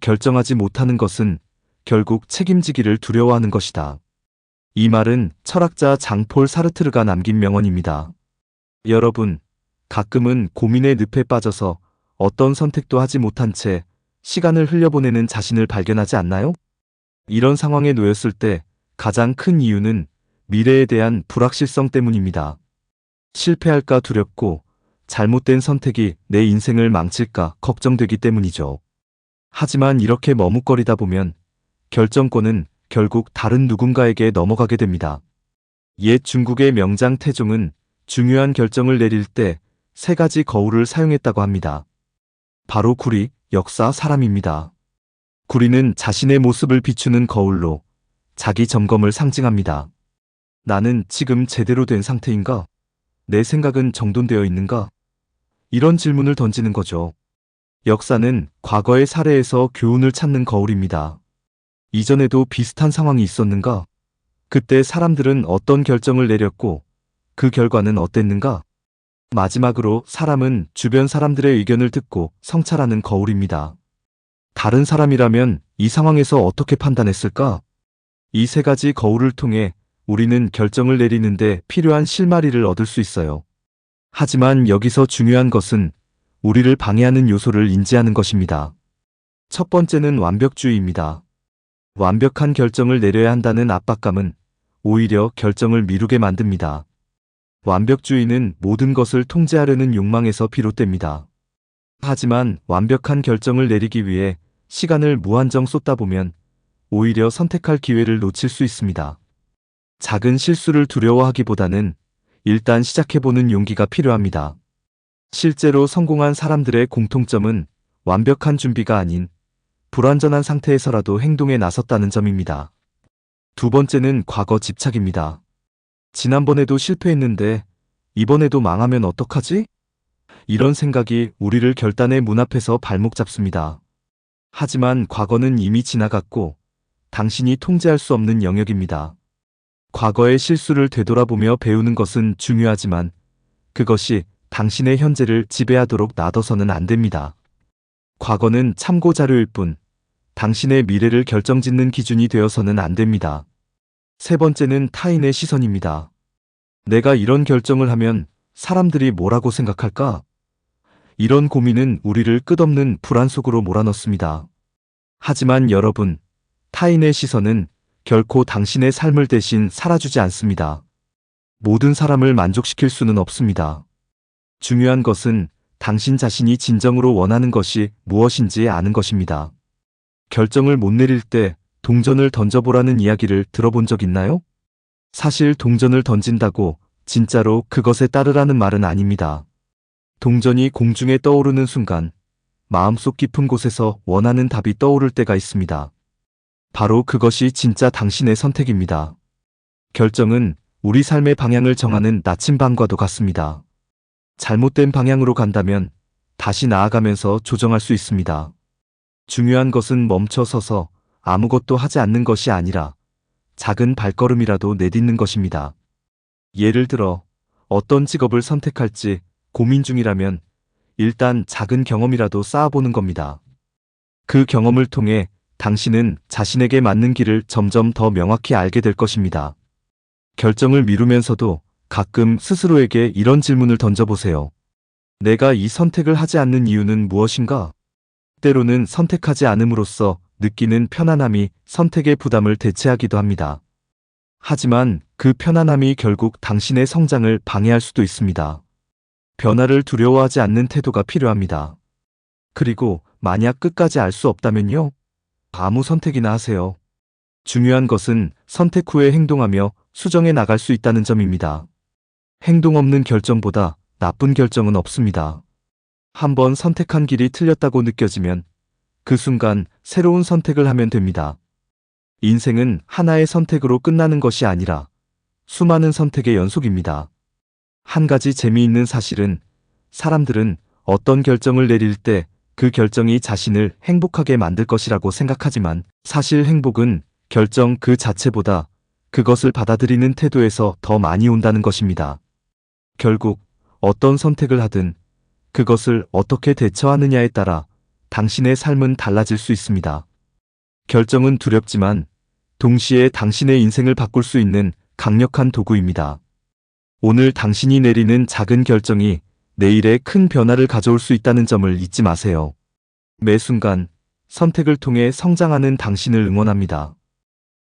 결정하지 못하는 것은 결국 책임지기를 두려워하는 것이다. 이 말은 철학자 장폴 사르트르가 남긴 명언입니다. 여러분, 가끔은 고민의 늪에 빠져서 어떤 선택도 하지 못한 채 시간을 흘려보내는 자신을 발견하지 않나요? 이런 상황에 놓였을 때 가장 큰 이유는 미래에 대한 불확실성 때문입니다. 실패할까 두렵고 잘못된 선택이 내 인생을 망칠까 걱정되기 때문이죠. 하지만 이렇게 머뭇거리다 보면 결정권은 결국 다른 누군가에게 넘어가게 됩니다. 옛 중국의 명장 태종은 중요한 결정을 내릴 때 3가지 거울을 사용했다고 합니다. 바로 구리, 역사, 사람입니다. 구리는 자신의 모습을 비추는 거울로 자기 점검을 상징합니다. 나는 지금 제대로 된 상태인가? 내 생각은 정돈되어 있는가? 이런 질문을 던지는 거죠. 역사는 과거의 사례에서 교훈을 찾는 거울입니다. 이전에도 비슷한 상황이 있었는가? 그때 사람들은 어떤 결정을 내렸고 그 결과는 어땠는가? 마지막으로 사람은 주변 사람들의 의견을 듣고 성찰하는 거울입니다. 다른 사람이라면 이 상황에서 어떻게 판단했을까? 이 3가지 거울을 통해 우리는 결정을 내리는데 필요한 실마리를 얻을 수 있어요. 하지만 여기서 중요한 것은 우리를 방해하는 요소를 인지하는 것입니다. 첫 번째는 완벽주의입니다. 완벽한 결정을 내려야 한다는 압박감은 오히려 결정을 미루게 만듭니다. 완벽주의는 모든 것을 통제하려는 욕망에서 비롯됩니다. 하지만 완벽한 결정을 내리기 위해 시간을 무한정 쏟다 보면 오히려 선택할 기회를 놓칠 수 있습니다. 작은 실수를 두려워하기보다는 일단 시작해보는 용기가 필요합니다. 실제로 성공한 사람들의 공통점은 완벽한 준비가 아닌 불완전한 상태에서라도 행동에 나섰다는 점입니다. 두 번째는 과거 집착입니다. 지난번에도 실패했는데 이번에도 망하면 어떡하지? 이런 생각이 우리를 결단의 문 앞에서 발목 잡습니다. 하지만 과거는 이미 지나갔고 당신이 통제할 수 없는 영역입니다. 과거의 실수를 되돌아보며 배우는 것은 중요하지만 그것이 당신의 현재를 지배하도록 놔둬서는 안 됩니다. 과거는 참고 자료일 뿐 당신의 미래를 결정짓는 기준이 되어서는 안 됩니다. 세 번째는 타인의 시선입니다. 내가 이런 결정을 하면 사람들이 뭐라고 생각할까? 이런 고민은 우리를 끝없는 불안 속으로 몰아넣습니다. 하지만 여러분, 타인의 시선은 결코 당신의 삶을 대신 살아주지 않습니다. 모든 사람을 만족시킬 수는 없습니다. 중요한 것은 당신 자신이 진정으로 원하는 것이 무엇인지 아는 것입니다. 결정을 못 내릴 때 동전을 던져보라는 이야기를 들어본 적 있나요? 사실 동전을 던진다고 진짜로 그것에 따르라는 말은 아닙니다. 동전이 공중에 떠오르는 순간 마음속 깊은 곳에서 원하는 답이 떠오를 때가 있습니다. 바로 그것이 진짜 당신의 선택입니다. 결정은 우리 삶의 방향을 정하는 나침반과도 같습니다. 잘못된 방향으로 간다면 다시 나아가면서 조정할 수 있습니다. 중요한 것은 멈춰 서서 아무것도 하지 않는 것이 아니라 작은 발걸음이라도 내딛는 것입니다. 예를 들어 어떤 직업을 선택할지 고민 중이라면 일단 작은 경험이라도 쌓아보는 겁니다. 그 경험을 통해 당신은 자신에게 맞는 길을 점점 더 명확히 알게 될 것입니다. 결정을 미루면서도 가끔 스스로에게 이런 질문을 던져보세요. 내가 이 선택을 하지 않는 이유는 무엇인가? 때로는 선택하지 않음으로써 느끼는 편안함이 선택의 부담을 대체하기도 합니다. 하지만 그 편안함이 결국 당신의 성장을 방해할 수도 있습니다. 변화를 두려워하지 않는 태도가 필요합니다. 그리고 만약 끝까지 알 수 없다면요? 아무 선택이나 하세요. 중요한 것은 선택 후에 행동하며 수정해 나갈 수 있다는 점입니다. 행동 없는 결정보다 나쁜 결정은 없습니다. 한번 선택한 길이 틀렸다고 느껴지면 그 순간 새로운 선택을 하면 됩니다. 인생은 하나의 선택으로 끝나는 것이 아니라 수많은 선택의 연속입니다. 한 가지 재미있는 사실은 사람들은 어떤 결정을 내릴 때 그 결정이 자신을 행복하게 만들 것이라고 생각하지만 사실 행복은 결정 그 자체보다 그것을 받아들이는 태도에서 더 많이 온다는 것입니다. 결국 어떤 선택을 하든 그것을 어떻게 대처하느냐에 따라 당신의 삶은 달라질 수 있습니다. 결정은 두렵지만 동시에 당신의 인생을 바꿀 수 있는 강력한 도구입니다. 오늘 당신이 내리는 작은 결정이 내일의 큰 변화를 가져올 수 있다는 점을 잊지 마세요. 매 순간 선택을 통해 성장하는 당신을 응원합니다.